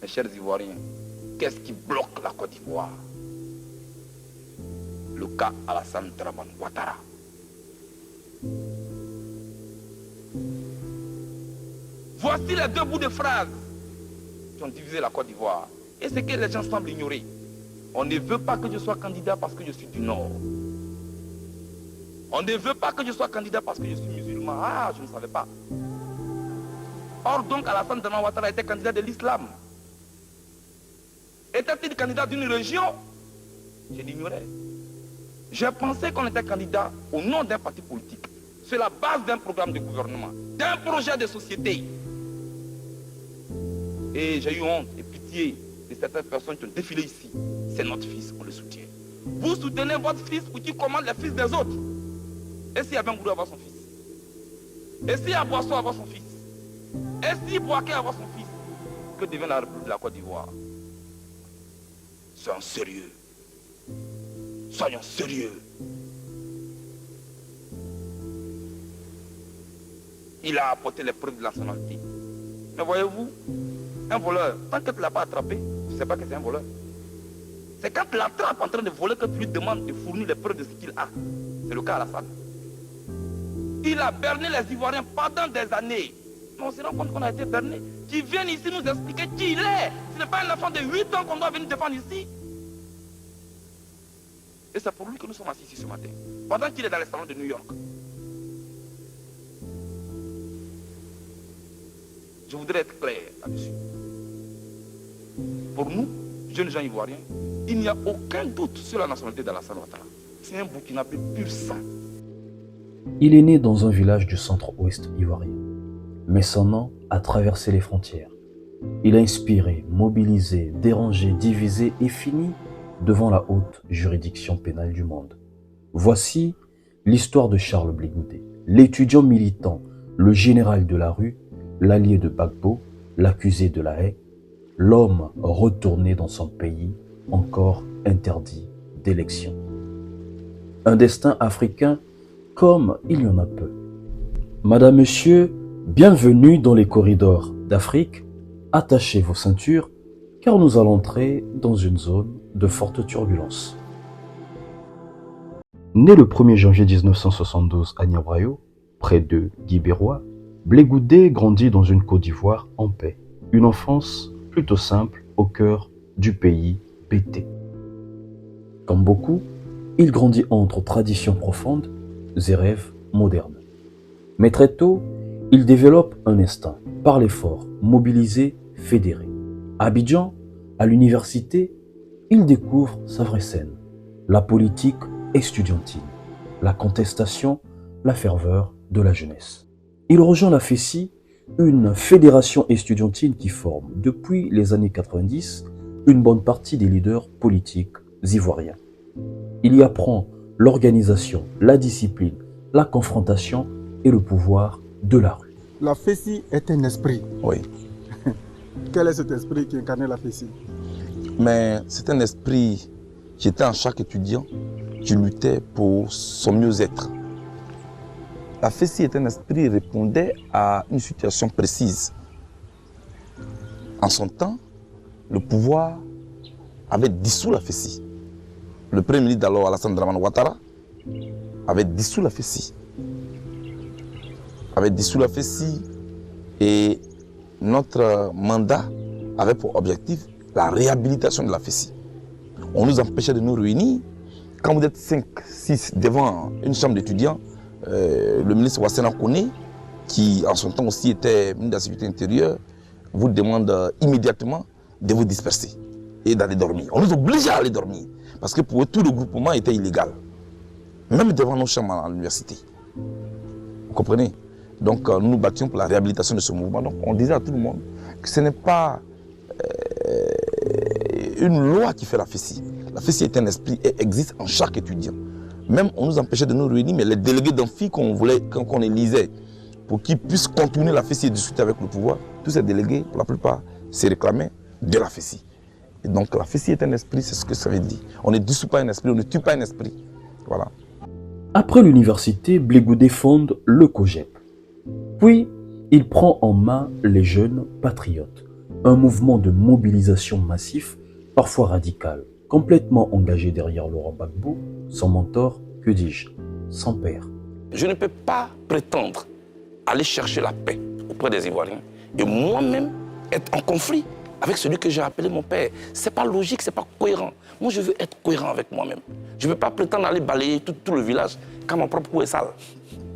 Mes chers Ivoiriens, qu'est-ce qui bloque la Côte d'Ivoire? Le cas Alassane Dramane Ouattara. Voici les deux bouts de phrases qui ont divisé la Côte d'Ivoire. Et c'est que les gens semblent ignorer. On ne veut pas que je sois candidat parce que je suis du Nord. On ne veut pas que je sois candidat parce que je suis musulman. Ah, je ne savais pas. Or donc Alassane Dramane Ouattara était candidat de l'islam. Était-il candidat d'une région? Je l'ignorais. J'ai pensé qu'on était candidat au nom d'un parti politique, sur la base d'un programme de gouvernement, d'un projet de société. Et j'ai eu honte et pitié de certaines personnes qui ont défilé ici. C'est notre fils, on le soutient. Vous soutenez votre fils pour qu'il commande les fils des autres. Et si Abengourou avoir son fils? Et si Aboisson avoir son fils? Et si Bouaké avoir son fils? Que devient la République de la Côte d'Ivoire? Soyons sérieux. Soyons sérieux. Il a apporté les preuves de la nationalité. Mais voyez-vous, un voleur, tant que tu ne l'as pas attrapé, tu ne sais pas que c'est un voleur. C'est quand tu l'attrapes en train de voler que tu lui demandes de fournir les preuves de ce qu'il a. C'est le cas Alassane. Il a berné les Ivoiriens pendant des années. Mais on se rend compte qu'on a été berné. Qui viennent ici nous expliquer qui il est. Ce n'est pas un enfant de 8 ans qu'on doit venir défendre ici. Et c'est pour lui que nous sommes assis ici ce matin. Pendant qu'il est dans les salons de New York. Je voudrais être clair là-dessus. Pour nous, jeunes gens ivoiriens, il n'y a aucun doute sur la nationalité d'Alassane Ouattara. C'est un Burkinabé pur sang. Il est né dans un village du centre-ouest ivoirien, mais son nom a traversé les frontières. Il a inspiré, mobilisé, dérangé, divisé et fini devant la haute juridiction pénale du monde. Voici l'histoire de Charles Blé Goudé, l'étudiant militant, le général de la rue, l'allié de Gbagbo, l'accusé de la haie, l'homme retourné dans son pays, encore interdit d'élection. Un destin africain comme il y en a peu. Madame, Monsieur, bienvenue dans les corridors d'Afrique. Attachez vos ceintures, car nous allons entrer dans une zone de forte turbulence. Né le 1er janvier 1972 à Niabrayo, près de Guibérois, Blé Goudé grandit dans une Côte d'Ivoire en paix. Une enfance plutôt simple au cœur du pays pété. Comme beaucoup, il grandit entre traditions profondes et rêves modernes. Mais très tôt, il développe un instinct, par l'effort, mobilisé, fédéré. À Abidjan, à l'université, il découvre sa vraie scène, la politique estudiantine, la contestation, la ferveur de la jeunesse. Il rejoint la FESI, une fédération estudiantine qui forme, depuis les années 90, une bonne partie des leaders politiques ivoiriens. Il y apprend l'organisation, la discipline, la confrontation et le pouvoir de la rue. La FESI est un esprit. Oui. Quel est cet esprit qui incarne la FESI? Mais c'est un esprit qui était en chaque étudiant, qui luttait pour son mieux-être. La FESI est un esprit qui répondait à une situation précise. En son temps, le pouvoir avait dissous la FESI. Le premier ministre d'alors, Alassane Dramane Ouattara, avait dissous la FESI. Avait dissous la FESI et notre mandat avait pour objectif la réhabilitation de la FESI. On nous empêchait de nous réunir. Quand vous êtes 5, 6 devant une chambre d'étudiants, le ministre Wassena Kone, qui en son temps aussi était ministre de la Sécurité intérieure, vous demande immédiatement de vous disperser et d'aller dormir. On nous obligeait à aller dormir parce que pour eux, tout le groupement était illégal. Même devant nos chambres à l'université. Vous comprenez? Donc nous nous battions pour la réhabilitation de ce mouvement. Donc on disait à tout le monde que ce n'est pas une loi qui fait la FESI. La FESI est un esprit et existe en chaque étudiant. Même on nous empêchait de nous réunir, mais les délégués d'amphi qu'on voulait, qu'on élisait, pour qu'ils puissent contourner la FESI et discuter avec le pouvoir, tous ces délégués, pour la plupart, se réclamaient de la FESI. Et donc la FESI est un esprit, c'est ce que ça veut dire. On ne dissout pas un esprit, on ne tue pas un esprit. Voilà. Après l'université, Blé Goudé fonde le COJEP. Puis, il prend en main les jeunes patriotes, Un mouvement de mobilisation massif, parfois radical, complètement engagé derrière Laurent Gbagbo, son mentor, que dis-je, son père. Je ne peux pas prétendre aller chercher la paix auprès des Ivoiriens et moi-même être en conflit avec celui que j'ai appelé mon père. C'est pas logique, c'est pas cohérent. Moi, je veux être cohérent avec moi-même. Je ne veux pas prétendre aller balayer tout le village quand mon propre cou est sale.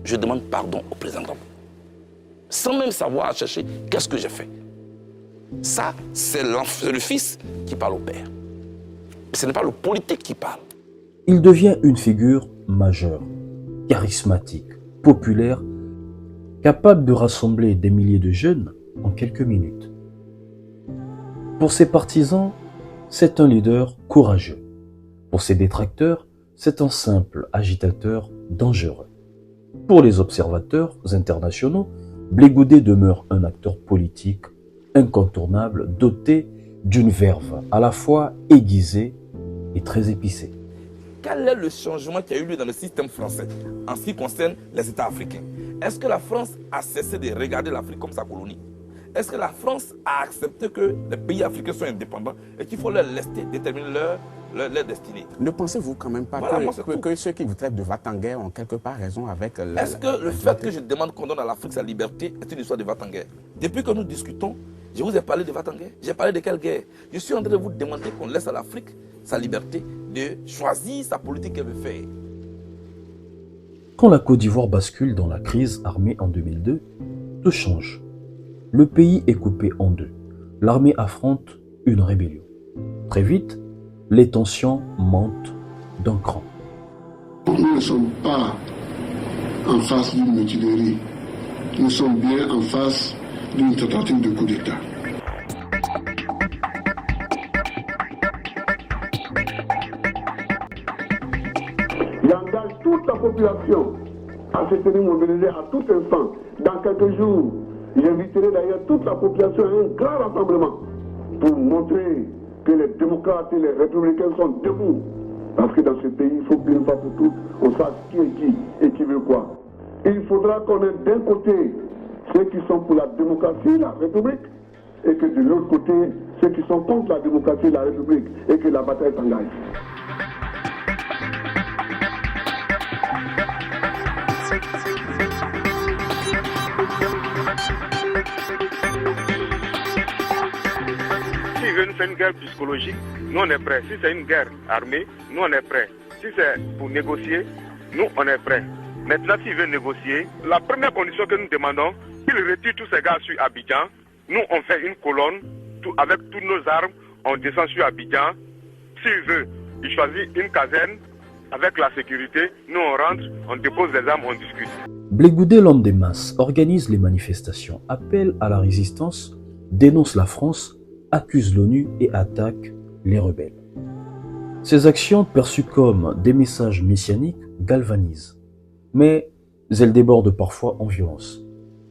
Je demande pardon au président Gbagbo, sans même savoir chercher qu'est-ce que j'ai fait. Ça, c'est le fils qui parle au père. Ce n'est pas le politique qui parle. Il devient une figure majeure, charismatique, populaire, capable de rassembler des milliers de jeunes en quelques minutes. Pour ses partisans, c'est un leader courageux. Pour ses détracteurs, c'est un simple agitateur dangereux. Pour les observateurs internationaux, Blé Goudé demeure un acteur politique incontournable, doté d'une verve à la fois aiguisée et très épicée. Quel est le changement qui a eu lieu dans le système français en ce qui concerne les États africains? Est-ce que la France a cessé de regarder l'Afrique comme sa colonie? Est-ce que la France a accepté que les pays africains soient indépendants et qu'il faut leur laisser déterminer leur destinée? Ne pensez-vous quand même pas Voilà, que ceux qui vous traitent de va-t-en-guerre ont quelque part raison avec... Est-ce que le fait que je demande qu'on donne à l'Afrique sa liberté est une histoire de va-t-en-guerre? Depuis que nous discutons, je vous ai parlé de va-t-en-guerre. J'ai parlé de quelle guerre? Je suis en train de vous demander qu'on laisse à l'Afrique sa liberté de choisir sa politique qu'elle veut faire. Quand la Côte d'Ivoire bascule dans la crise armée en 2002, tout change. Le pays est coupé en deux. L'armée affronte une rébellion. Très vite, les tensions montent d'un cran. Nous ne sommes pas en face d'une mutinerie. Nous sommes bien en face d'une tentative de coup d'État. J'engage toute la population à se tenir mobilisée à tout instant. Dans quelques jours, j'inviterai d'ailleurs toute la population à un grand rassemblement pour montrer que les démocrates et les républicains sont debout. Parce que dans ce pays, il faut qu'une fois pour toutes, on sache qui est qui et qui veut quoi. Et il faudra qu'on ait d'un côté ceux qui sont pour la démocratie, la République, et que de l'autre côté, ceux qui sont contre la démocratie, la République, et que la bataille s'engage. S'ils veulent faire une guerre psychologique, nous on est prêts. Si c'est une guerre armée, nous on est prêts. Si c'est pour négocier, nous on est prêts. Maintenant, s'ils veulent négocier, la première condition que nous demandons, qu'ils retirent tous ces gars sur Abidjan. Nous on fait une colonne, avec toutes nos armes, on descend sur Abidjan. S'ils veulent, ils choisissent une caserne avec la sécurité. Nous on rentre, on dépose les armes, on discute. Blé Goudé, l'homme des masses, organise les manifestations, appelle à la résistance, dénonce la France, accuse l'ONU et attaque les rebelles. Ces actions, perçues comme des messages messianiques, galvanisent. Mais elles débordent parfois en violence.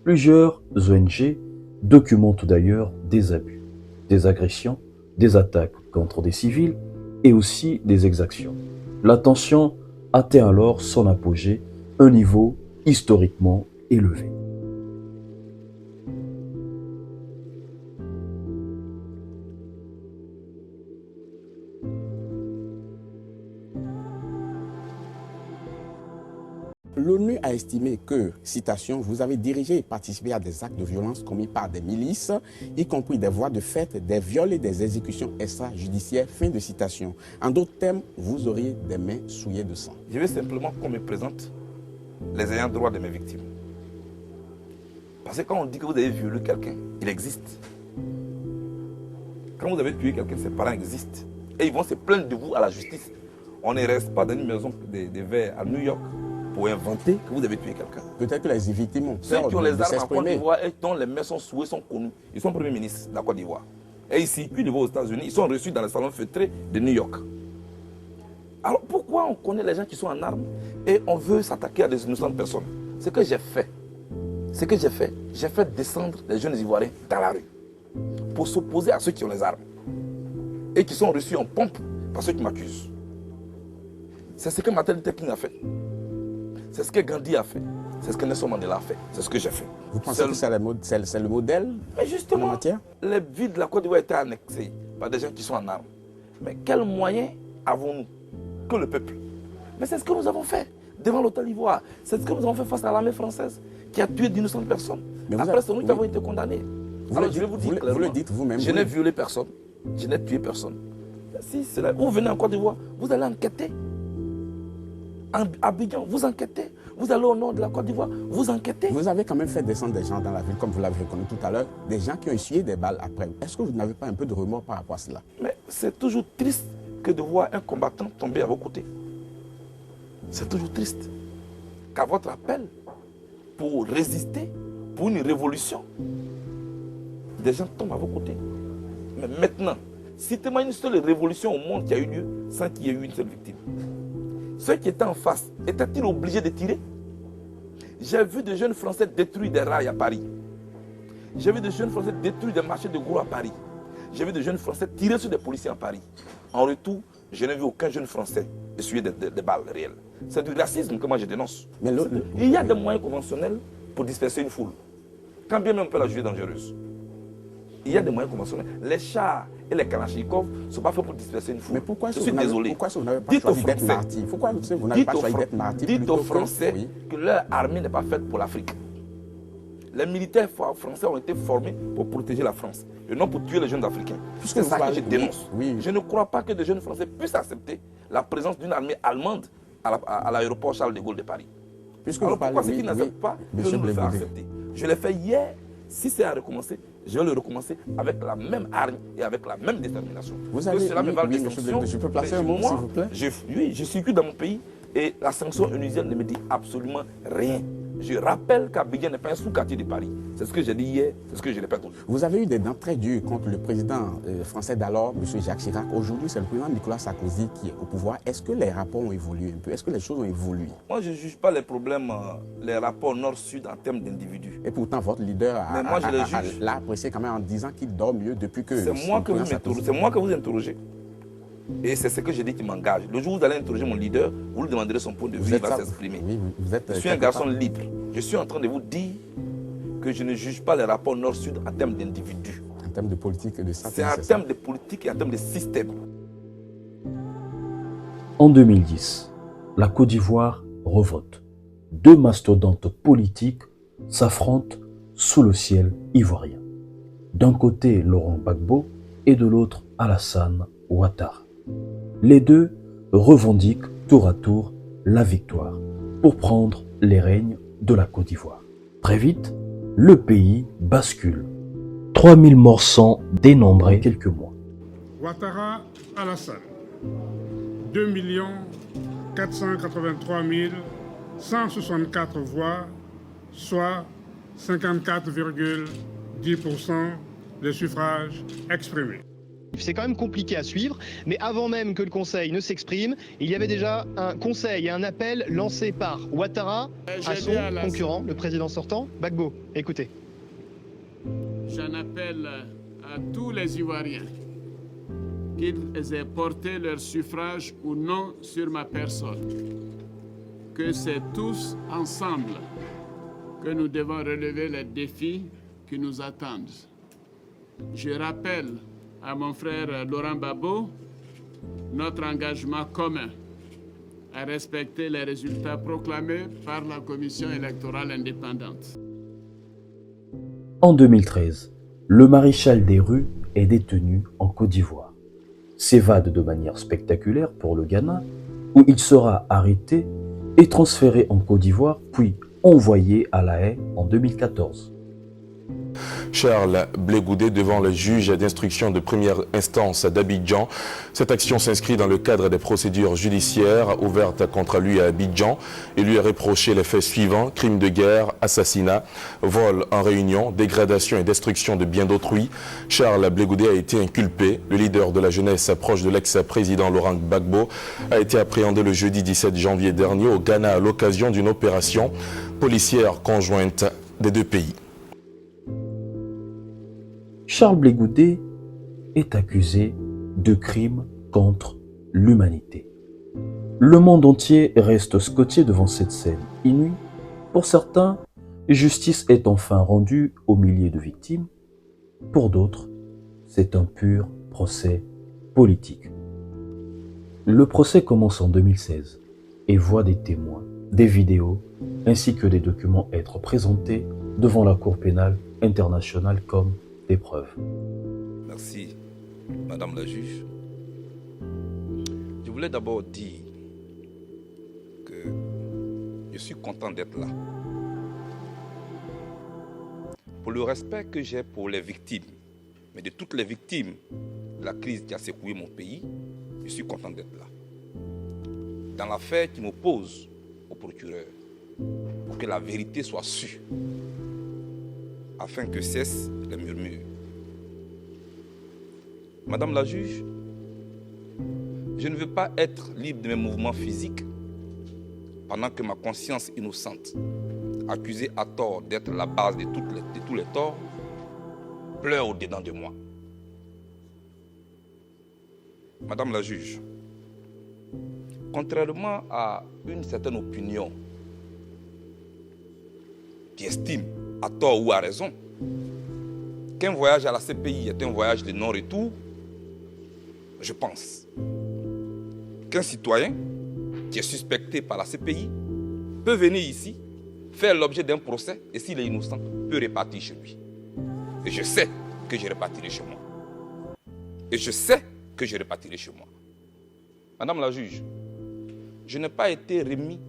Plusieurs ONG documentent d'ailleurs des abus, des agressions, des attaques contre des civils et aussi des exactions. La tension atteint alors son apogée, un niveau historiquement élevé. L'ONU a estimé que, citation, vous avez dirigé et participé à des actes de violence commis par des milices, y compris des voies de fait, des viols et des exécutions extrajudiciaires, fin de citation. En d'autres termes, vous auriez des mains souillées de sang. Je veux simplement qu'on me présente les ayants droit de mes victimes. Parce que quand on dit que vous avez violé quelqu'un, il existe. Quand vous avez tué quelqu'un, ses parents existent. Et ils vont se plaindre de vous à la justice. On ne reste pas dans une maison de verre à New York pour inventer que vous avez tué quelqu'un. Peut-être que les victimes ont Ceux peur qui ont de les armes en Côte s'exprimer. d'Ivoire et dont les mains sont souées sont connus. Ils sont premiers ministres de la Côte d'Ivoire. Et ici, puis ils vont aux États-Unis, ils sont reçus dans le salon feutré de New York. Alors pourquoi on connaît les gens qui sont en armes et on veut s'attaquer à des innocentes personnes? Ce que j'ai fait, j'ai fait descendre les jeunes Ivoiriens dans la rue pour s'opposer à ceux qui ont les armes et qui sont reçus en pompe par ceux qui m'accusent. C'est ce que Martin Luther King a fait. C'est ce que Gandhi a fait. C'est ce que Nelson Mandela a fait. C'est ce que j'ai fait. Vous pensez que c'est le modèle Mais en justement, matière? les villes de la Côte d'Ivoire étaient annexées par des gens qui sont en armes. Mais quels moyens avons-nous que le peuple? Mais c'est ce que nous avons fait devant l'hôtel Ivoire. C'est ce que nous avons fait face à l'armée française qui a tué d'innocentes personnes. Mais après, c'est nous qui avons été condamnés. Alors, je vais vous dire clairement, vous le dites vous-même. je n'ai violé personne, je n'ai tué personne. Si c'est là, vous venez en Côte d'Ivoire, vous allez enquêter. À Abidjan, vous enquêtez. Vous allez au nord de la Côte d'Ivoire, vous enquêtez. Vous avez quand même fait descendre des gens dans la ville, comme vous l'avez reconnu tout à l'heure, des gens qui ont essuyé des balles après. Est-ce que vous n'avez pas un peu de remords par rapport à cela? Mais c'est toujours triste que de voir un combattant tomber à vos côtés. C'est toujours triste qu'à votre appel, pour résister, pour une révolution, des gens tombent à vos côtés. Mais maintenant, citez-moi une seule révolution au monde qui a eu lieu sans qu'il y ait eu une seule victime. Ceux qui étaient en face, étaient-ils obligés de tirer? J'ai vu des jeunes Français détruire des rails à Paris. J'ai vu des jeunes Français détruire des marchés de gros à Paris. J'ai vu des jeunes Français tirer sur des policiers à Paris. En retour, je n'ai vu aucun jeune Français essuyer des balles réelles. C'est du racisme que moi je dénonce. Mais il y a des moyens conventionnels pour disperser une foule. Quand bien même on peut la juger dangereuse. Il y a des moyens conventionnels. Les chars et les kalachnikovs ne sont pas faits pour disperser une foule. Mais pourquoi je suis désolé. Pourquoi vous n'avez pas choisi d'être martyr? Pourquoi vous n'avez pas choisi d'être martyr? Dites aux Français que leur armée n'est pas faite pour l'Afrique. Les militaires français ont été formés pour protéger la France et non pour tuer les jeunes Africains. C'est ça que je dénonce. Je ne crois pas que des jeunes Français puissent accepter la présence d'une armée allemande à l'aéroport Charles de Gaulle de Paris. Alors pourquoi ceux qui n'acceptent pas que nous le faisons accepter? Je l'ai fait hier. Si c'est à recommencer, je vais le recommencer avec la même arme et avec la même détermination. Vous avez, cela me valde des sanctions. Je peux placer un mot, s'il vous plaît? Oui, je circule dans mon pays et la sanction onusienne ne me dit absolument rien. Je rappelle qu'Abidjan n'est pas un sous-quartier de Paris. C'est ce que j'ai dit hier, c'est ce que je répète aujourd'hui. Vous avez eu des dents très dures contre le président français d'alors, M. Jacques Chirac. Aujourd'hui, c'est le président Nicolas Sarkozy qui est au pouvoir. Est-ce que les rapports ont évolué un peu? Est-ce que les choses ont évolué? Moi, je ne juge pas les problèmes, les rapports nord-sud en termes d'individus. Et pourtant, votre leader l'a apprécié quand même en disant qu'il dort mieux depuis que... C'est moi que vous interrogez. Et c'est ce que j'ai dit qui m'engage. Le jour où vous allez interroger mon leader, vous lui demanderez son point de vue, il va s'exprimer. Oui, je suis un garçon libre. Je suis en train de vous dire que je ne juge pas les rapports nord-sud en termes d'individus. En termes de politique et de stratégie. C'est en termes de politique et en termes de système. En 2010, la Côte d'Ivoire revote. Deux mastodontes politiques s'affrontent sous le ciel ivoirien. D'un côté, Laurent Gbagbo et de l'autre, Alassane Ouattara. Les deux revendiquent tour à tour la victoire pour prendre les règnes de la Côte d'Ivoire. Très vite, le pays bascule. 3000 morts sont dénombrés en quelques mois. Ouattara Alassane, 2 483 164 voix, soit 54,10% des suffrages exprimés. C'est quand même compliqué à suivre, mais avant même que le Conseil ne s'exprime, il y avait déjà un conseil et un appel lancé par Ouattara à son concurrent, le président sortant, Gbagbo. Écoutez. J'en appelle à tous les Ivoiriens qu'ils aient porté leur suffrage ou non sur ma personne, que c'est tous ensemble que nous devons relever les défis qui nous attendent. Je rappelle à mon frère Laurent Gbagbo notre engagement commun à respecter les résultats proclamés par la Commission électorale indépendante. En 2013, le maréchal Desrues est détenu en Côte d'Ivoire. S'évade de manière spectaculaire pour le Ghana, où il sera arrêté et transféré en Côte d'Ivoire, puis envoyé à La Haye en 2014. Charles Blé Goudé devant le juge d'instruction de première instance d'Abidjan. Cette action s'inscrit dans le cadre des procédures judiciaires ouvertes contre lui à Abidjan. Il lui a reproché les faits suivants: crimes de guerre, assassinat, vol en réunion, dégradation et destruction de biens d'autrui. Charles Blé Goudé a été inculpé. Le leader de la jeunesse proche de l'ex-président Laurent Gbagbo a été appréhendé le jeudi 17 janvier dernier au Ghana à l'occasion d'une opération policière conjointe des deux pays. Charles Blé Goudé est accusé de crimes contre l'humanité. Le monde entier reste scotché devant cette scène inouïe. Pour certains, justice est enfin rendue aux milliers de victimes. Pour d'autres, c'est un pur procès politique. Le procès commence en 2016 et voit des témoins, des vidéos ainsi que des documents être présentés devant la Cour pénale internationale comme des preuves. Merci, Madame la juge. Je voulais d'abord dire que je suis content d'être là. Pour le respect que j'ai pour les victimes, mais de toutes les victimes de la crise qui a secoué mon pays, je suis content d'être là. Dans l'affaire qui m'oppose au procureur, pour que la vérité soit sûre, afin que cessent les murmures. Madame la juge, je ne veux pas être libre de mes mouvements physiques pendant que ma conscience innocente, accusée à tort d'être la base de tous les torts, pleure au-dedans de moi. Madame la juge, contrairement à une certaine opinion qui estime, à tort ou à raison, qu'un voyage à la CPI est un voyage de non-retour, je pense qu'un citoyen qui est suspecté par la CPI peut venir ici, faire l'objet d'un procès et s'il est innocent, peut repartir chez lui. Et je sais que je repartirai chez moi. Et je sais que je repartirai chez moi. Madame la juge, je n'ai pas été remis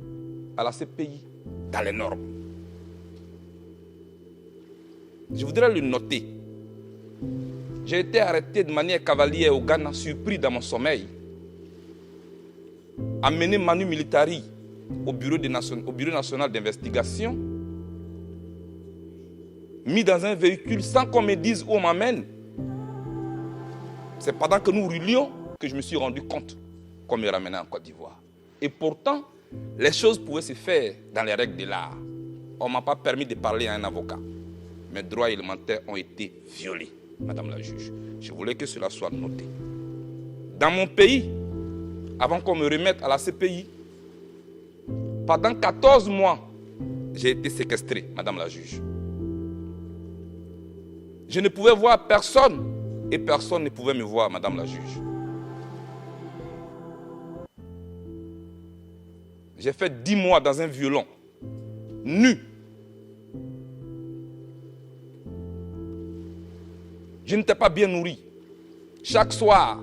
à la CPI dans les normes. Je voudrais le noter. J'ai été arrêté de manière cavalière au Ghana, surpris dans mon sommeil, amené manu militari au Bureau national d'investigation, mis dans un véhicule sans qu'on me dise où on m'amène. C'est pendant que nous roulions que je me suis rendu compte qu'on me ramenait en Côte d'Ivoire. Et pourtant, les choses pouvaient se faire dans les règles de l'art. On ne m'a pas permis de parler à un avocat. Mes droits élémentaires ont été violés, Madame la juge. Je voulais que cela soit noté. Dans mon pays, avant qu'on me remette à la CPI, pendant 14 mois, j'ai été séquestré, Madame la juge. Je ne pouvais voir personne et personne ne pouvait me voir, Madame la juge. J'ai fait 10 mois dans un violon, nu. Je n'étais pas bien nourri. Chaque soir,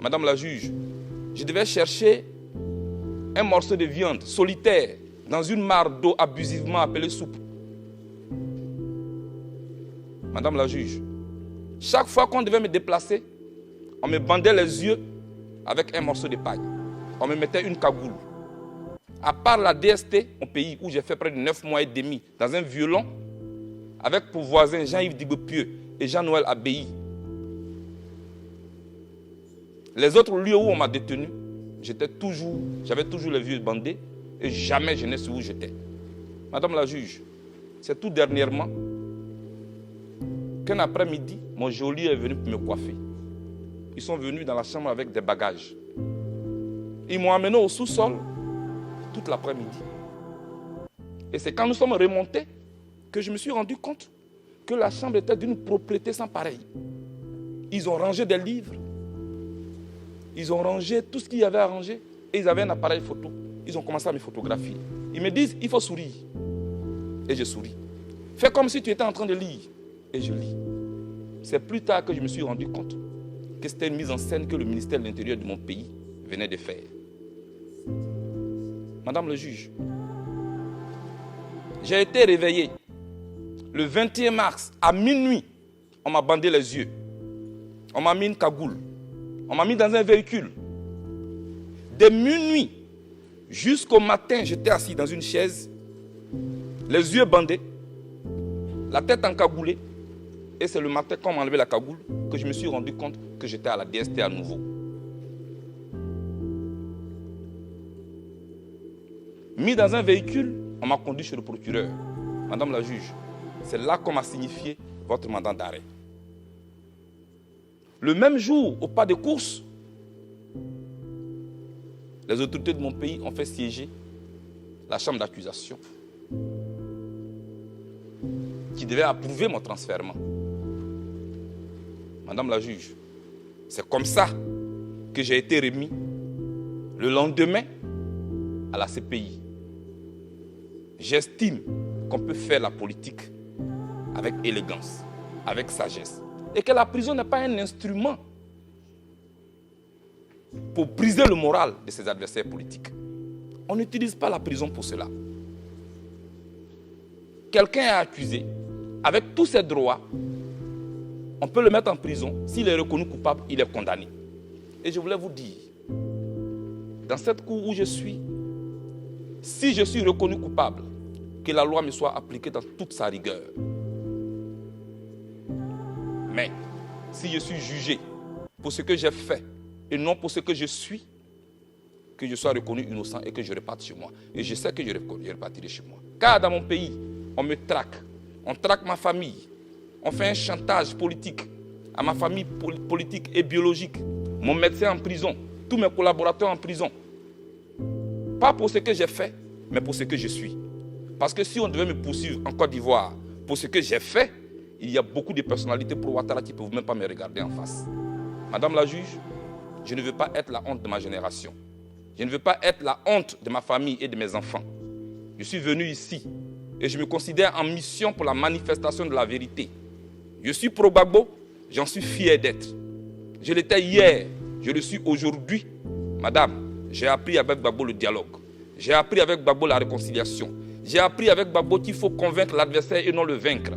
Madame la juge, je devais chercher un morceau de viande solitaire dans une mare d'eau abusivement appelée soupe. Madame la juge, chaque fois qu'on devait me déplacer, on me bandait les yeux avec un morceau de paille. On me mettait une cagoule. À part la DST, mon pays où j'ai fait près de 9 mois et demi, dans un violon, avec pour voisins Jean-Yves Dibepieux et Jean-Noël Abbaye. Les autres lieux où on m'a détenu, j'avais toujours les yeux bandés et jamais je n'ai su où j'étais. Madame la juge, c'est tout dernièrement qu'un après-midi, mon geôlier est venu pour me coiffer. Ils sont venus dans la chambre avec des bagages. Ils m'ont amené au sous-sol toute l'après-midi. Et c'est quand nous sommes remontés que je me suis rendu compte que la chambre était d'une propreté sans pareil. Ils ont rangé des livres. Ils ont rangé tout ce qu'il y avait à ranger. Et ils avaient un appareil photo. Ils ont commencé à me photographier. Ils me disent, il faut sourire. Et je souris. Fais comme si tu étais en train de lire. Et je lis. C'est plus tard que je me suis rendu compte que c'était une mise en scène que le ministère de l'Intérieur de mon pays venait de faire. Madame le juge, j'ai été réveillé le 21 mars à minuit. On m'a bandé les yeux. On m'a mis une cagoule. On m'a mis dans un véhicule. De minuit jusqu'au matin, j'étais assis dans une chaise, les yeux bandés, la tête encagoulée. Et c'est le matin, quand on m'a enlevé la cagoule, que je me suis rendu compte que j'étais à la DST à nouveau. Mis dans un véhicule, on m'a conduit chez le procureur. Madame la juge, c'est là qu'on m'a signifié votre mandat d'arrêt. Le même jour, au pas de course, les autorités de mon pays ont fait siéger la chambre d'accusation qui devait approuver mon transfèrement. Madame la juge, c'est comme ça que j'ai été remis le lendemain à la CPI. J'estime qu'on peut faire la politique avec élégance, avec sagesse. Et que la prison n'est pas un instrument pour briser le moral de ses adversaires politiques. On n'utilise pas la prison pour cela. Quelqu'un est accusé, avec tous ses droits, on peut le mettre en prison. S'il est reconnu coupable, il est condamné. Et je voulais vous dire, dans cette cour où je suis, si je suis reconnu coupable, que la loi me soit appliquée dans toute sa rigueur. Mais si je suis jugé pour ce que j'ai fait et non pour ce que je suis, que je sois reconnu innocent et que je reparte chez moi. Et je sais que je repartirai chez moi. Car dans mon pays, on me traque. On traque ma famille. On fait un chantage politique à ma famille politique et biologique. Mon médecin en prison. Tous mes collaborateurs en prison. Pas pour ce que j'ai fait, mais pour ce que je suis. Parce que si on devait me poursuivre en Côte d'Ivoire pour ce que j'ai fait, il y a beaucoup de personnalités pour Ouattara qui ne peuvent même pas me regarder en face. Madame la juge, je ne veux pas être la honte de ma génération. Je ne veux pas être la honte de ma famille et de mes enfants. Je suis venu ici et je me considère en mission pour la manifestation de la vérité. Je suis pro-Gbagbo, j'en suis fier d'être. Je l'étais hier, je le suis aujourd'hui. Madame, j'ai appris avec Gbagbo le dialogue. J'ai appris avec Gbagbo la réconciliation. J'ai appris avec Gbagbo qu'il faut convaincre l'adversaire et non le vaincre.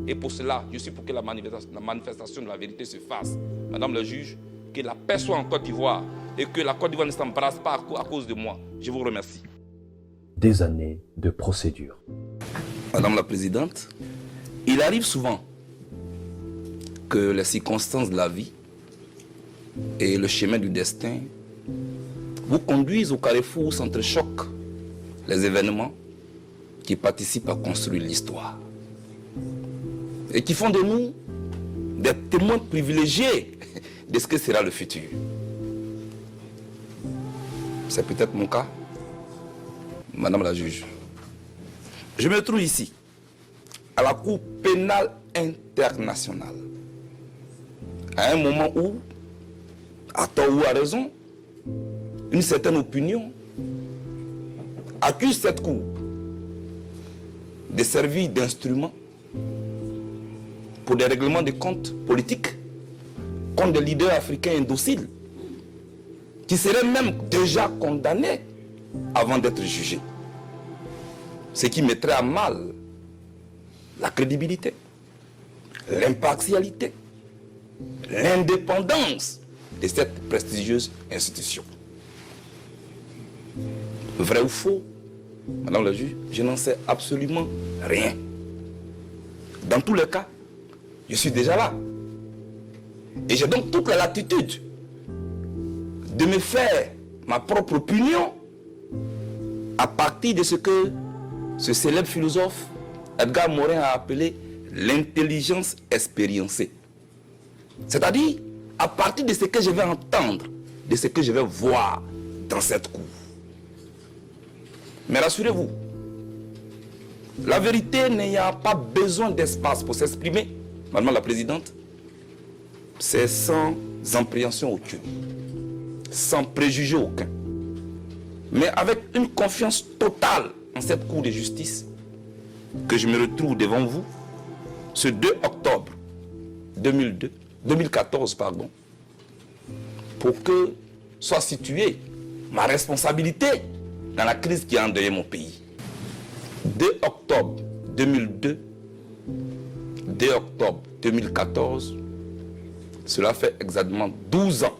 Et pour cela, je suis pour que la manifestation de la vérité se fasse. Madame la juge, que la paix soit en Côte d'Ivoire et que la Côte d'Ivoire ne s'embrasse pas à cause de moi. Je vous remercie. Des années de procédure. Madame la Présidente, il arrive souvent que les circonstances de la vie et le chemin du destin vous conduisent au carrefour où s'entrechoquent les événements qui participent à construire l'histoire et qui font de nous des témoins privilégiés de ce que sera le futur. C'est peut-être mon cas, Madame la juge. Je me trouve ici, à la Cour pénale internationale, à un moment où, à tort ou à raison, une certaine opinion accuse cette Cour de servir d'instrument pour des règlements de comptes politiques contre des leaders africains indociles qui seraient même déjà condamnés avant d'être jugés. Ce qui mettrait à mal la crédibilité, l'impartialité, l'indépendance de cette prestigieuse institution. Vrai ou faux, Madame la juge, je n'en sais absolument rien. Dans tous les cas, je suis déjà là. Et j'ai donc toute la latitude de me faire ma propre opinion à partir de ce que ce célèbre philosophe Edgar Morin a appelé l'intelligence expériencée. C'est-à-dire à partir de ce que je vais entendre, de ce que je vais voir dans cette cour. Mais rassurez-vous, la vérité n'ayant pas besoin d'espace pour s'exprimer, Madame la Présidente, c'est sans appréhension aucune, sans préjugé aucun, mais avec une confiance totale en cette cour de justice que je me retrouve devant vous ce 2 octobre 2014, pour que soit située ma responsabilité dans la crise qui a endeuillé mon pays. 2 octobre 2002, 2 octobre 2014, cela fait exactement 12 ans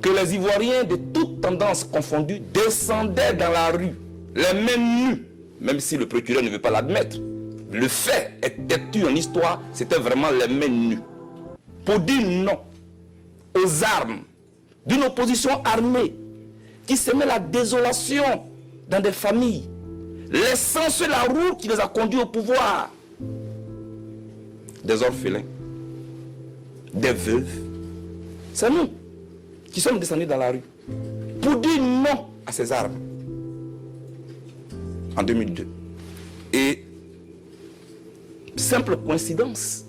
que les Ivoiriens de toutes tendances confondues descendaient dans la rue, les mains nues, même si le procureur ne veut pas l'admettre. Le fait est têtu en histoire, c'était vraiment les mains nues. Pour dire non aux armes d'une opposition armée qui semait la désolation dans des familles, laissant sur la route qui les a conduits au pouvoir. Des orphelins, des veuves. C'est nous qui sommes descendus dans la rue pour dire non à ces armes en 2002. Et simple coïncidence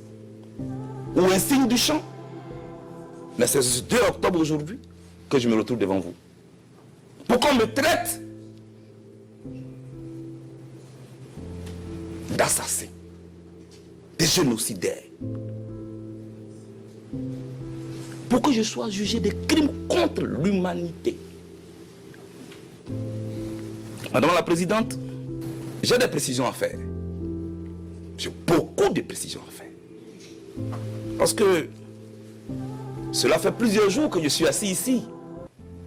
ou un signe du champ. Mais c'est ce 2 octobre aujourd'hui que je me retrouve devant vous. Pour qu'on me traite d'assassin, de génocidaire. Pour que je sois jugé de crimes contre l'humanité. Madame la Présidente, j'ai des précisions à faire. J'ai beaucoup de précisions à faire. Parce que cela fait plusieurs jours que je suis assis ici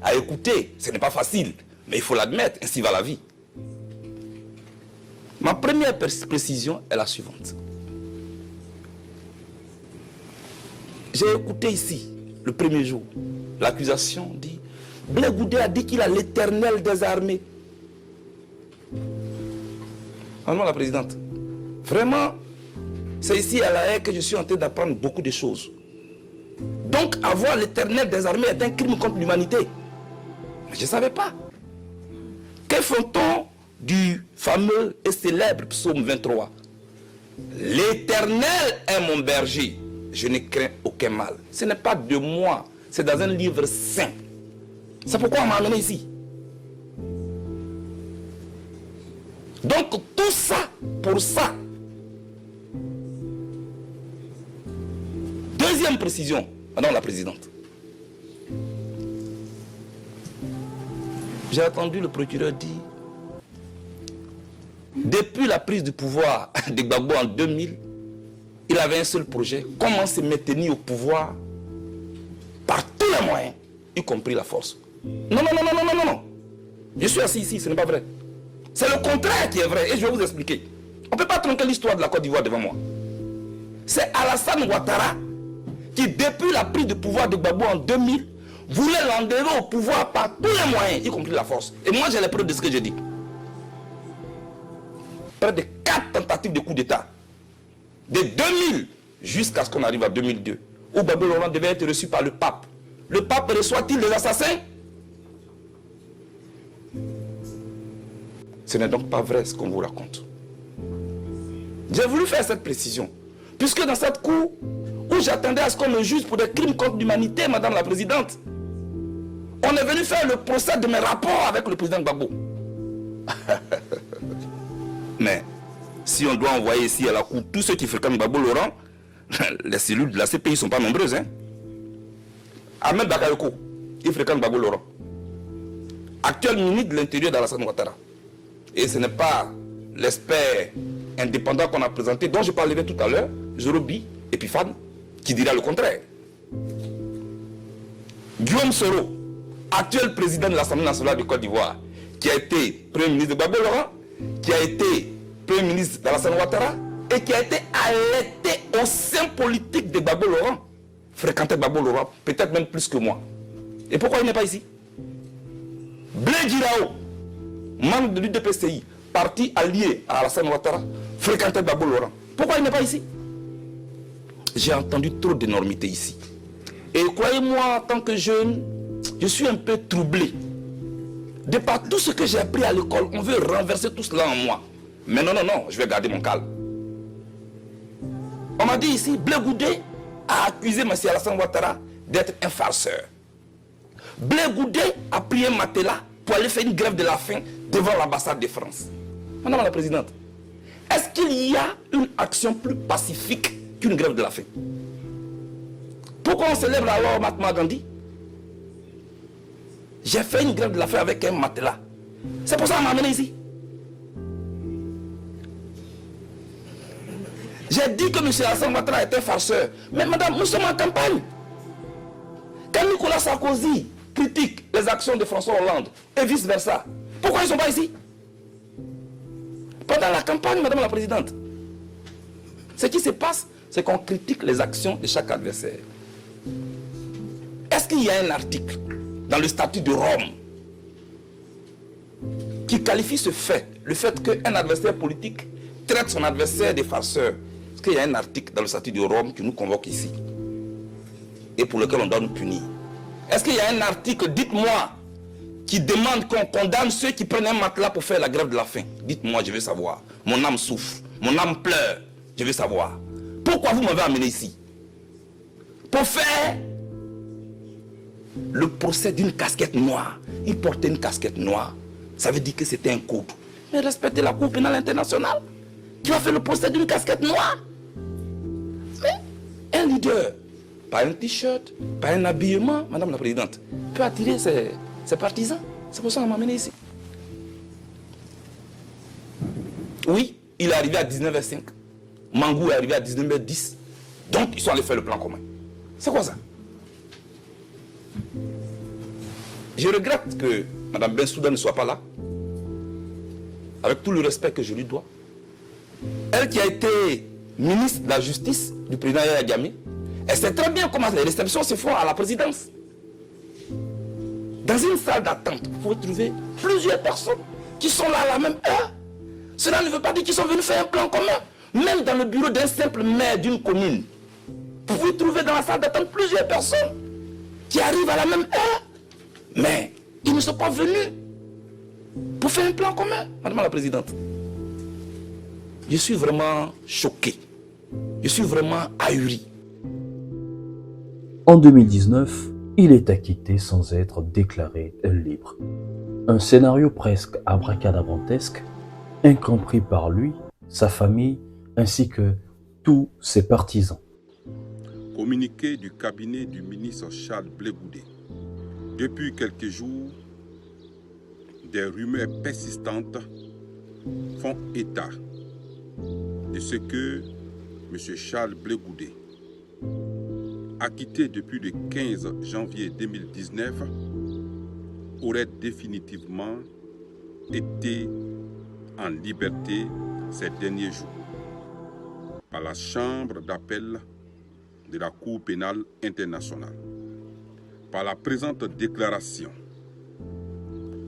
à écouter. Ce n'est pas facile, mais il faut l'admettre, ainsi va la vie. Ma première précision est la suivante. J'ai écouté ici, le premier jour, l'accusation dit « Blé Goudé a dit qu'il a l'Éternel des armées ». Madame la Présidente, vraiment, c'est ici à La Haye que je suis en train d'apprendre beaucoup de choses. Donc, avoir l'Éternel des armées est un crime contre l'humanité. Mais je ne savais pas. Que font-on du fameux et célèbre psaume 23? L'Éternel est mon berger, je ne crains aucun mal. Ce n'est pas de moi, c'est dans un livre saint. C'est pourquoi on m'a amené ici. Donc tout ça, pour ça. Deuxième précision, Madame la Présidente. J'ai entendu le procureur dire, depuis la prise du pouvoir de Gbagbo en 2000, il avait un seul projet, comment se maintenir au pouvoir par tous les moyens, y compris la force. Non. Je suis assis ici, ce n'est pas vrai. C'est le contraire qui est vrai, et je vais vous expliquer. On ne peut pas tronquer l'histoire de la Côte d'Ivoire devant moi. C'est Alassane Ouattara qui, depuis la prise de pouvoir de Gbagbo en 2000, voulait l'enlever au pouvoir par tous les moyens, y compris la force. Et moi, j'ai les preuves de ce que je dis. Près de 4 tentatives de coup d'État. De 2000 jusqu'à ce qu'on arrive à 2002, où Gbagbo Laurent devait être reçu par le pape. Le pape reçoit-il les assassins? Ce n'est donc pas vrai ce qu'on vous raconte. J'ai voulu faire cette précision, puisque dans cette cour, où j'attendais à ce qu'on me juge pour des crimes contre l'humanité, Madame la Présidente, on est venu faire le procès de mes rapports avec le président Gbagbo. Mais si on doit envoyer ici à la cour tous ceux qui fréquentent Gbagbo Laurent, les cellules de la CPI ne sont pas nombreuses. Hein? Ahmed Bakayoko, il fréquente Gbagbo Laurent. Actuel ministre de l'Intérieur d'Alassane Ouattara. Et ce n'est pas l'expert indépendant qu'on a présenté, dont je parlerai tout à l'heure, Jorobi Epiphane, qui dira le contraire. Guillaume Soro, actuel président de l'Assemblée nationale de Côte d'Ivoire, qui a été Premier ministre de Gbagbo Laurent, qui a été Premier ministre d'Alassane Ouattara, et qui a été arrêté au sein politique de Gbagbo Laurent, fréquentait Gbagbo Laurent, peut-être même plus que moi. Et pourquoi il n'est pas ici? Blé Girao, membre de l'UDPCI, parti allié à Alassane Ouattara, fréquentait Gbagbo Laurent. Pourquoi il n'est pas ici? J'ai entendu trop d'énormités ici. Et croyez-moi, en tant que jeune, je suis un peu troublé. De par tout ce que j'ai appris à l'école, on veut renverser tout cela en moi. Mais non, je vais garder mon calme. On m'a dit ici, Blé Goudé a accusé M. Alassane Ouattara d'être un farceur. Blé Goudé a pris un matelas pour aller faire une grève de la faim devant l'ambassade de France. Madame la Présidente, est-ce qu'il y a une action plus pacifique qu'une grève de la faim? Pourquoi on célèbre alors Mahatma Gandhi? J'ai fait une grève de la faim avec un matelas. C'est pour ça qu'on m'a amené ici. J'ai dit que M. Alassane Ouattara est un farceur. Mais madame, nous sommes en campagne. Quand Nicolas Sarkozy critique les actions de François Hollande et vice-versa, pourquoi ils ne sont pas ici? Pendant la campagne, Madame la Présidente, ce qui se passe, c'est qu'on critique les actions de chaque adversaire. Est-ce qu'il y a un article dans le statut de Rome qui qualifie ce fait, le fait qu'un adversaire politique traite son adversaire de farceur? Est-ce qu'il y a un article dans le statut de Rome qui nous convoque ici et pour lequel on doit nous punir? Est-ce qu'il y a un article, dites-moi, qui demande qu'on condamne ceux qui prennent un matelas pour faire la grève de la faim? Dites-moi, je veux savoir. Mon âme souffre, mon âme pleure. Je veux savoir. Pourquoi vous m'avez amené ici? Pour faire le procès d'une casquette noire. Il portait une casquette noire. Ça veut dire que c'était un code. Mais respectez la Cour pénale internationale qui a fait le procès d'une casquette noire. Mais un leader, pas un t-shirt, pas un habillement, Madame la Présidente, peut attirer ses partisans. C'est pour ça qu'on m'a amené ici. Oui, il est arrivé à 19h05. Mangou est arrivé à 19h10. Donc, ils sont allés faire le plan commun. C'est quoi ça? Je regrette que Mme Bensouda ne soit pas là. Avec tout le respect que je lui dois. Elle qui a été ministre de la Justice du président Yaya Jammeh, elle sait très bien comment les réceptions se font à la présidence. Dans une salle d'attente, vous pouvez trouver plusieurs personnes qui sont là à la même heure. Cela ne veut pas dire qu'ils sont venus faire un plan commun. Même dans le bureau d'un simple maire d'une commune, vous pouvez trouver dans la salle d'attente plusieurs personnes qui arrivent à la même heure. Mais ils ne sont pas venus pour faire un plan commun, Madame la Présidente. Je suis vraiment choqué. Je suis vraiment ahuri. En 2019, il est acquitté sans être déclaré libre. Un scénario presque abracadabrantesque, incompris par lui, sa famille, ainsi que tous ses partisans. Communiqué du cabinet du ministre Charles Blé Goudé. Depuis quelques jours, des rumeurs persistantes font état de ce que M. Charles Blé Goudé, acquitté depuis le 15 janvier 2019, aurait définitivement été en liberté ces derniers jours par la Chambre d'appel de la Cour pénale internationale. Par la présente déclaration,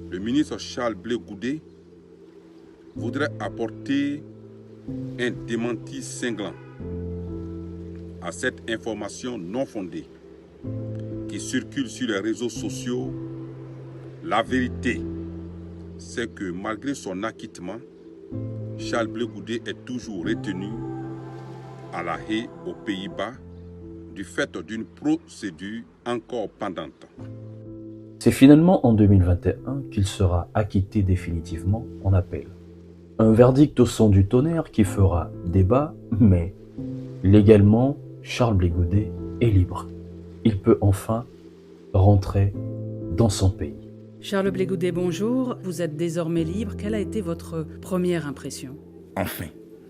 le ministre Charles Blé Goudé voudrait apporter un démenti cinglant à cette information non fondée qui circule sur les réseaux sociaux. La vérité, c'est que malgré son acquittement, Charles Blé Goudé est toujours retenu à La Haye, aux Pays-Bas, du fait d'une procédure encore pendante. C'est finalement en 2021 qu'il sera acquitté définitivement en appel. Un verdict au son du tonnerre qui fera débat, mais légalement, Charles Blé Goudé est libre. Il peut enfin rentrer dans son pays. Charles Blé Goudé, bonjour. Vous êtes désormais libre. Quelle a été votre première impression? Enfin,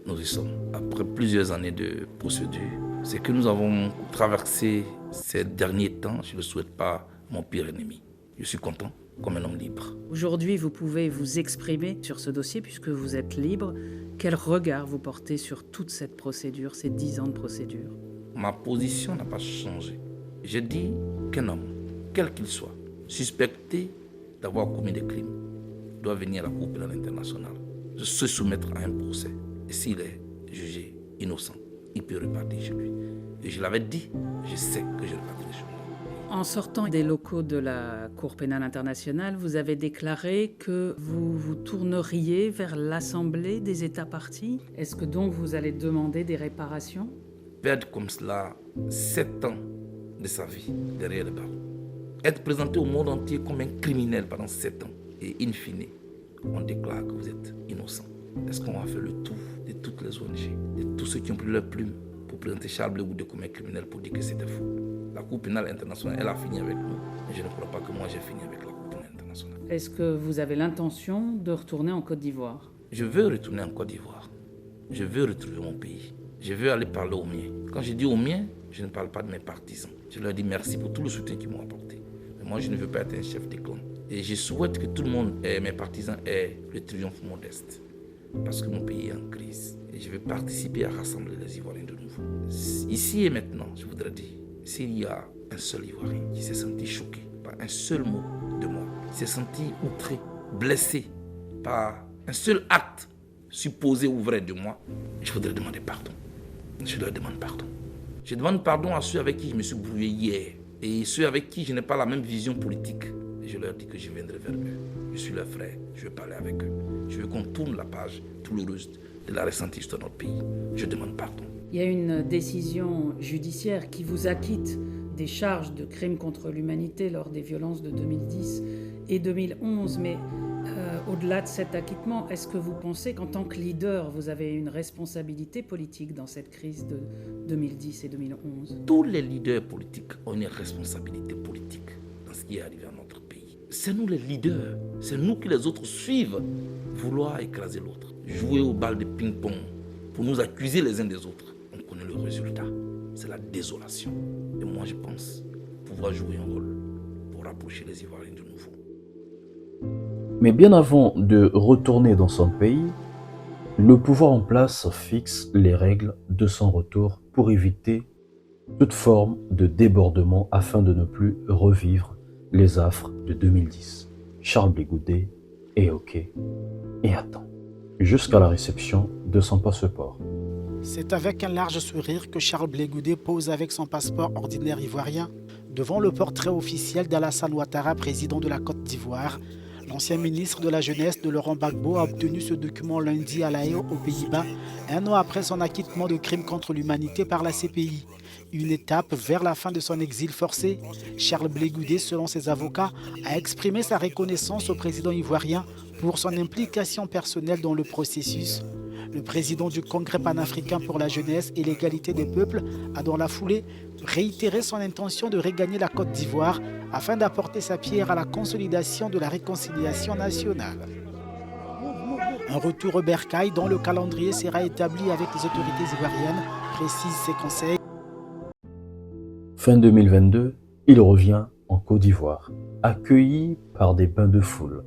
nous y sommes. Après plusieurs années de procédure, c'est que nous avons traversé ces derniers temps, je ne souhaite pas mon pire ennemi. Je suis content comme un homme libre. Aujourd'hui, vous pouvez vous exprimer sur ce dossier puisque vous êtes libre. Quel regard vous portez sur toute cette procédure, ces 10 ans de procédure? Ma position n'a pas changé. Je dis qu'un homme, quel qu'il soit, suspecté d'avoir commis des crimes, doit venir à la Cour pénale internationale, se soumettre à un procès. Et s'il est jugé innocent, il peut repartir chez lui. Et je l'avais dit, je sais que je repartirai chez lui. En sortant des locaux de la Cour pénale internationale, vous avez déclaré que vous vous tourneriez vers l'Assemblée des États parties. Est-ce que donc vous allez demander des réparations? Perdre comme cela 7 ans de sa vie derrière le barreau. Être présenté au monde entier comme un criminel pendant 7 ans. Et in fine, on déclare que vous êtes innocent. Est-ce qu'on va faire le tour de toutes les ONG, de tous ceux qui ont pris leur plume pour présenter Charles Blé Goudé comme un criminel pour dire que c'était faux? La Cour pénale internationale, elle a fini avec nous. Mais je ne crois pas que moi j'ai fini avec la Cour pénale internationale. Est-ce que vous avez l'intention de retourner en Côte d'Ivoire? Je veux retourner en Côte d'Ivoire. Je veux retrouver mon pays. Je veux aller parler aux miens. Quand je dis aux miens, je ne parle pas de mes partisans. Je leur dis merci pour tout le soutien qu'ils m'ont apporté. Mais moi, je ne veux pas être un chef de clan. Et je souhaite que tout le monde, mes partisans, aient le triomphe modeste. Parce que mon pays est en crise. Et je veux participer à rassembler les Ivoiriens de nouveau. Ici et maintenant, je voudrais dire, s'il y a un seul Ivoirien qui s'est senti choqué par un seul mot de moi, qui s'est senti outré, blessé par un seul acte supposé ou vrai de moi, je voudrais demander pardon. Je leur demande pardon. Je demande pardon à ceux avec qui je me suis brouillé hier et ceux avec qui je n'ai pas la même vision politique. Et je leur dis que je viendrai vers eux. Je suis leur frère, je veux parler avec eux. Je veux qu'on tourne la page douloureuse de la récente histoire de notre pays. Je demande pardon. Il y a une décision judiciaire qui vous acquitte des charges de crimes contre l'humanité lors des violences de 2010 et 2011, mais au-delà de cet acquittement, est-ce que vous pensez qu'en tant que leader, vous avez une responsabilité politique dans cette crise de 2010 et 2011 ? Tous les leaders politiques ont une responsabilité politique dans ce qui est arrivé à notre pays. C'est nous les leaders, c'est nous qui les autres suivent, vouloir écraser l'autre, jouer au bal de ping-pong pour nous accuser les uns des autres. On connaît le résultat, c'est la désolation. Et moi je pense pouvoir jouer un rôle pour rapprocher les Ivoiriens de nouveau. Mais bien avant de retourner dans son pays, le pouvoir en place fixe les règles de son retour pour éviter toute forme de débordement afin de ne plus revivre les affres de 2010. Charles Blé Goudet est OK et attend jusqu'à la réception de son passeport. C'est avec un large sourire que Charles Blé Goudet pose avec son passeport ordinaire ivoirien devant le portrait officiel d'Alassane Ouattara, président de la Côte d'Ivoire. L'ancien ministre de la Jeunesse de Laurent Gbagbo a obtenu ce document lundi à La Haye, aux Pays-Bas, un an après son acquittement de crimes contre l'humanité par la CPI. Une étape vers la fin de son exil forcé. Charles Blé Goudet, selon ses avocats, a exprimé sa reconnaissance au président ivoirien pour son implication personnelle dans le processus. Le président du Congrès panafricain pour la jeunesse et l'égalité des peuples a dans la foulée réitéré son intention de regagner la Côte d'Ivoire afin d'apporter sa pierre à la consolidation de la réconciliation nationale. Un retour au bercail dont le calendrier sera établi avec les autorités ivoiriennes, précisent ses conseils. Fin 2022, il revient en Côte d'Ivoire, accueilli par des bains de foule.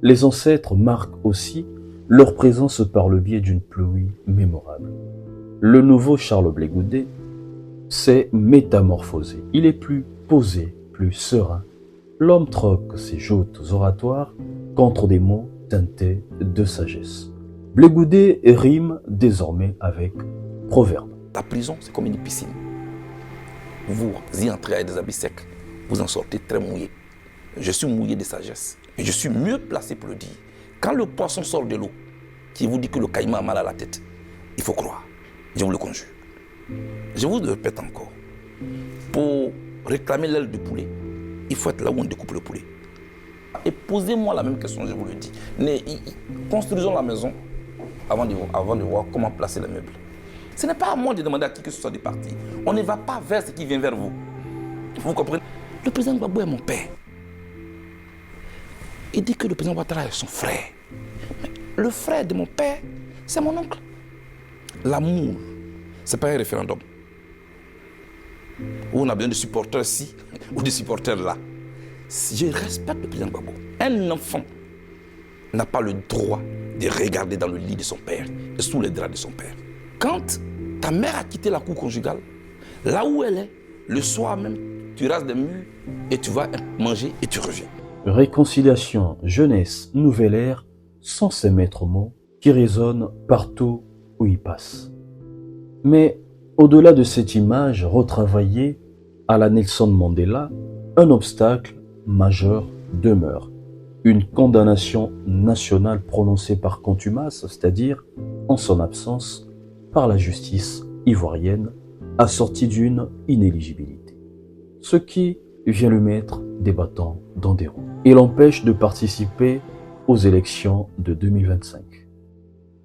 Les ancêtres marquent aussi leur présence par le biais d'une pluie mémorable. Le nouveau Charles Blé Goudet s'est métamorphosé. Il est plus posé, plus serein. L'homme troque ses joutes oratoires contre des mots teintés de sagesse. Blé Goudet rime désormais avec proverbe. La prison, c'est comme une piscine. Vous y entrez avec des habits secs, vous en sortez très mouillé. Je suis mouillé de sagesse et je suis mieux placé pour le dire. Quand le poisson sort de l'eau, qui vous dit que le caïman a mal à la tête, il faut croire. Je vous le conjure. Je vous le répète encore. Pour réclamer l'aile du poulet, il faut être là où on découpe le poulet. Et posez-moi la même question, je vous le dis. Construisons la maison avant de voir comment placer les meubles. Ce n'est pas à moi de demander à qui que ce soit de partir. On ne va pas vers ce qui vient vers vous. Vous comprenez? Le président Gbagbo est mon père. Il dit que le président Ouattara est son frère. Mais le frère de mon père, c'est mon oncle. L'amour, ce n'est pas un référendum. Où on a besoin de supporters ci ou de supporters là. Je respecte le président Gbagbo. Un enfant n'a pas le droit de regarder dans le lit de son père et sous les draps de son père. Quand ta mère a quitté la cour conjugale, là où elle est, le soir même, tu rases des murs et tu vas manger et tu reviens. Réconciliation, jeunesse, nouvelle ère sont ces maîtres mots qui résonnent partout où ils passent. Mais au-delà de cette image retravaillée à la Nelson Mandela, un obstacle majeur demeure. Une condamnation nationale prononcée par contumace, c'est-à-dire en son absence, par la justice ivoirienne, assortie d'une inéligibilité. Ce qui vient le mettre des bâtons dans des roues et l'empêche de participer aux élections de 2025.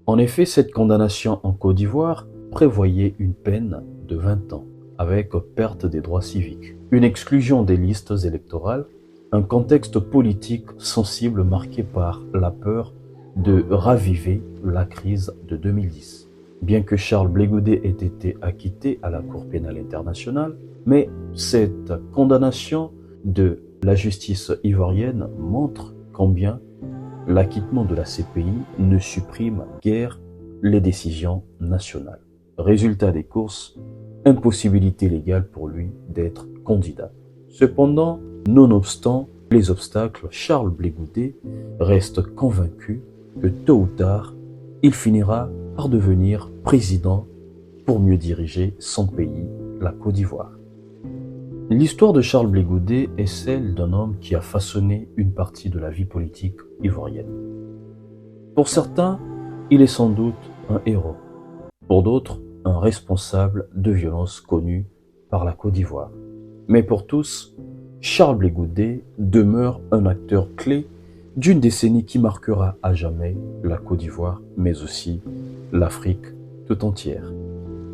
En effet, cette condamnation en Côte d'Ivoire prévoyait une peine de 20 ans avec perte des droits civiques, une exclusion des listes électorales, un contexte politique sensible marqué par la peur de raviver la crise de 2010. Bien que Charles Blé Goudet ait été acquitté à la Cour pénale internationale, mais cette condamnation de la justice ivoirienne montre combien l'acquittement de la CPI ne supprime guère les décisions nationales. Résultat des courses, impossibilité légale pour lui d'être candidat. Cependant, nonobstant les obstacles, Charles Blé Goudet reste convaincu que tôt ou tard, il finira par devenir président pour mieux diriger son pays, la Côte d'Ivoire. L'histoire de Charles Blé Goudet est celle d'un homme qui a façonné une partie de la vie politique ivoirienne. Pour certains, il est sans doute un héros. Pour d'autres, un responsable de violences connu par la Côte d'Ivoire. Mais pour tous, Charles Blé Goudé demeure un acteur clé d'une décennie qui marquera à jamais la Côte d'Ivoire, mais aussi l'Afrique tout entière.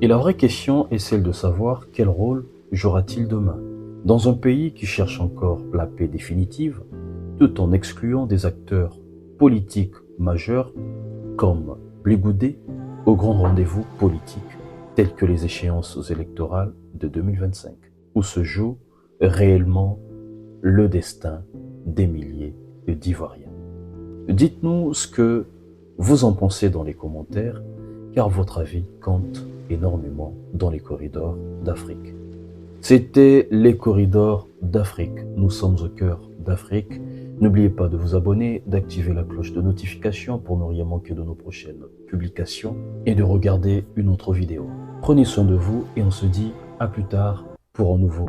Et la vraie question est celle de savoir quel rôle jouera-t-il demain, dans un pays qui cherche encore la paix définitive, tout en excluant des acteurs politiques majeurs comme Blé Goudé au grand rendez-vous politique tels que les échéances électorales de 2025, où se joue réellement le destin des milliers d'Ivoiriens. Dites-nous ce que vous en pensez dans les commentaires, car votre avis compte énormément dans les corridors d'Afrique. C'était les corridors d'Afrique. Nous sommes au cœur d'Afrique. N'oubliez pas de vous abonner, d'activer la cloche de notification pour ne rien manquer de nos prochaines publications et de regarder une autre vidéo. Prenez soin de vous et on se dit à plus tard pour un nouveau.